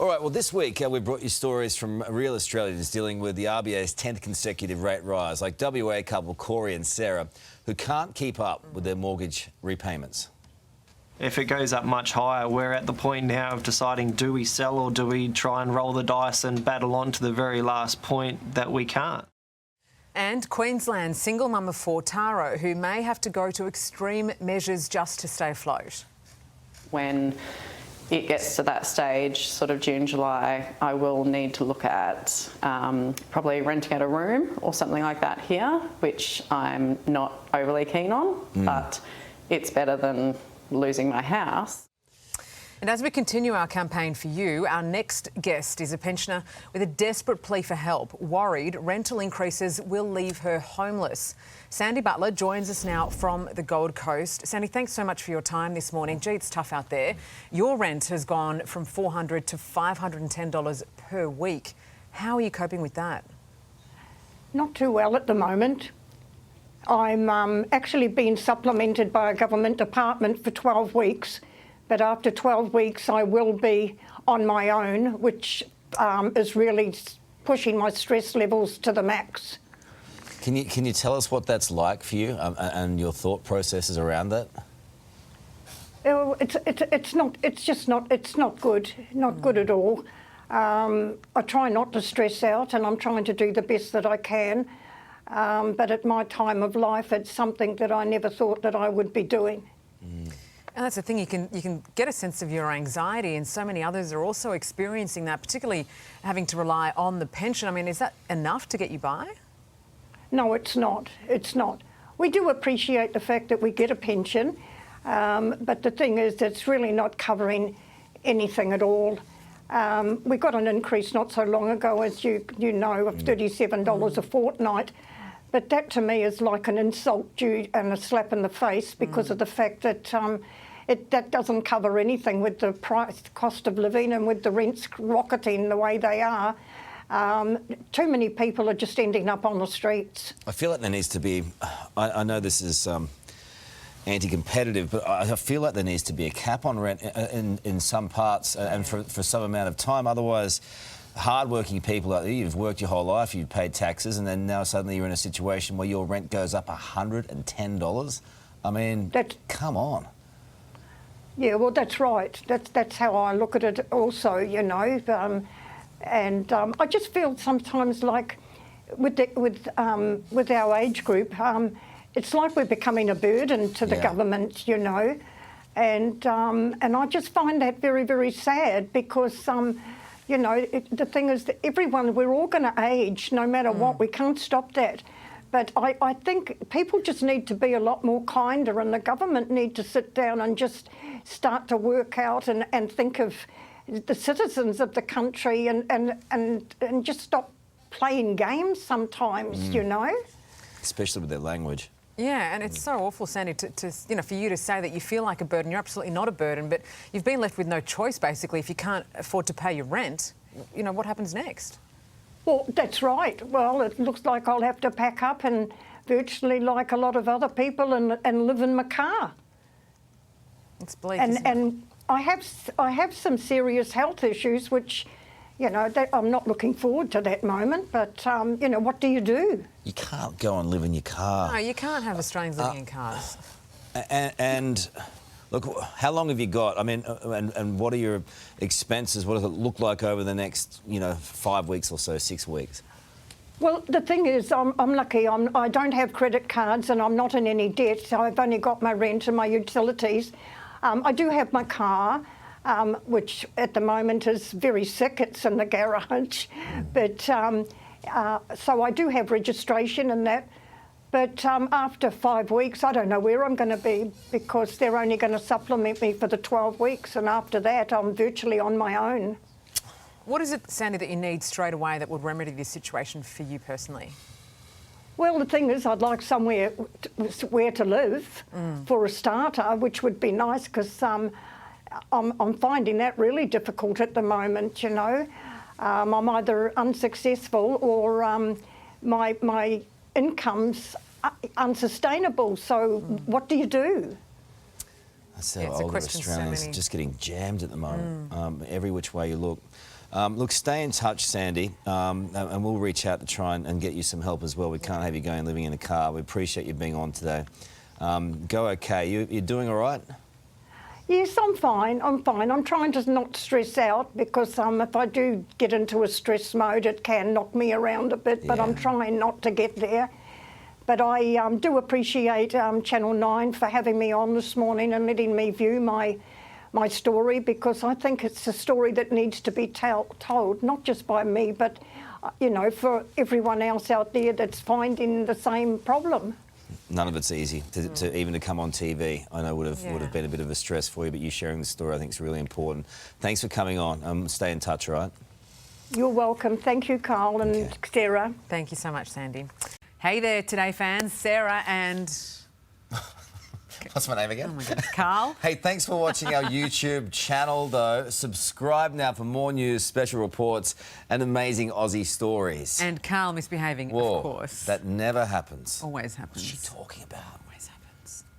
All right, well, this week we brought you stories from real Australians dealing with the RBA's 10th consecutive rate rise, like WA couple Corey and Sarah, who can't keep up with their mortgage repayments. If it goes up much higher, we're at the point now of deciding, do we sell or do we try and roll the dice and battle on to the very last point that we can't? And Queensland's single mum of four, Taro, who may have to go to extreme measures just to stay afloat. When it gets to that stage, sort of June, July, I will need to look at probably renting out a room or something like that here, which I'm not overly keen on, but it's better than losing my house. And as we continue our campaign for you, our next guest is a pensioner with a desperate plea for help, worried rental increases will leave her homeless. Sandy Butler joins us now from the Gold Coast. Sandy, thanks so much for your time this morning. Gee, it's tough out there. Your rent has gone from $400 to $510 per week. How are you coping with that? Not too well at the moment. I'm actually being supplemented by a government department for 12 weeks. But after 12 weeks, I will be on my own, which is really pushing my stress levels to the max. Can you tell us what that's like for you and your thought processes around that? Oh, it's not good, not good at all. I try not to stress out, and I'm trying to do the best that I can. But at my time of life, it's something that I never thought that I would be doing. And that's the thing, you can get a sense of your anxiety, and so many others are also experiencing that, particularly having to rely on the pension. I mean, is that enough to get you by? No, it's not. It's not. We do appreciate the fact that we get a pension, but the thing is it's really not covering anything at all. We got an increase not so long ago, as you know, of $37 a fortnight. But that to me is like an insult and a slap in the face because of the fact that that doesn't cover anything with the cost of living and with the rents rocketing the way they are. Too many people are just ending up on the streets. I feel like there needs to be, I know this is anti-competitive, but I feel like there needs to be a cap on rent in some parts and for some amount of time. Otherwise, hard-working people out there, you've worked your whole life, you've paid taxes, and then now suddenly you're in a situation where your rent goes up $110. I mean, come on. Yeah, well, that's right. That's how I look at it also, you know. I just feel sometimes like with our age group, it's like we're becoming a burden to the government, you know. And I just find that very, very sad because you know, the thing is that we're all going to age no matter what. We can't stop that. But I think people just need to be a lot more kinder, and the government need to sit down and just start to work out and think of the citizens of the country and just stop playing games sometimes, you know. Especially with their language. Yeah, and it's so awful, Sandy, to for you to say that you feel like a burden. You're absolutely not a burden, but you've been left with no choice, basically. If you can't afford to pay your rent, you know, what happens next? Well, that's right. Well, it looks like I'll have to pack up and virtually like a lot of other people and live in my car. It's bleak, and I have some serious health issues, which, you know, I'm not looking forward to that moment, but, you know, what do you do? You can't go and live in your car. No, you can't have Australians living in cars. And look, how long have you got? I mean, and what are your expenses? What does it look like over the next, you know, 5 weeks or so, 6 weeks? Well, the thing is, I'm lucky. I don't have credit cards and I'm not in any debt. So I've only got my rent and my utilities. I do have my car, which at the moment is very sick. It's in the garage. But so I do have registration and that. But after 5 weeks, I don't know where I'm going to be because they're only going to supplement me for the 12 weeks. And after that, I'm virtually on my own. What is it, Sandy, that you need straight away that would remedy this situation for you personally? Well, the thing is, I'd like somewhere where to live for a starter, which would be nice because I'm finding that really difficult at the moment, you know. I'm either unsuccessful or my income's unsustainable. So what do you do? That's how Yeah, it's a older question so Australians many- just getting jammed at the moment, every which way you look. Look, stay in touch, Sandy, and we'll reach out to try and get you some help as well. We can't have you going living in a car. We appreciate you being on today. Go okay. You're doing all right? Yes, I'm fine. I'm fine. I'm trying to not stress out because if I do get into a stress mode, it can knock me around a bit, but Yeah. I'm trying not to get there. But I do appreciate Channel 9 for having me on this morning and letting me view my story, because I think it's a story that needs to be told, not just by me, but, you know, for everyone else out there that's finding the same problem. None of it's easy to even to come on TV. I know would have been a bit of a stress for you, but you sharing the story I think is really important. Thanks for coming on. Stay in touch, all right? You're welcome. Thank you, Carl and Sarah. Thank you so much, Sandy. Hey there, Today fans. Sarah and... What's my name again? Oh my goodness, Carl. Hey, thanks for watching our YouTube channel, though. Subscribe now for more news, special reports, and amazing Aussie stories. And Carl misbehaving, Whoa, of course. that never happens. Always happens. What's she talking about?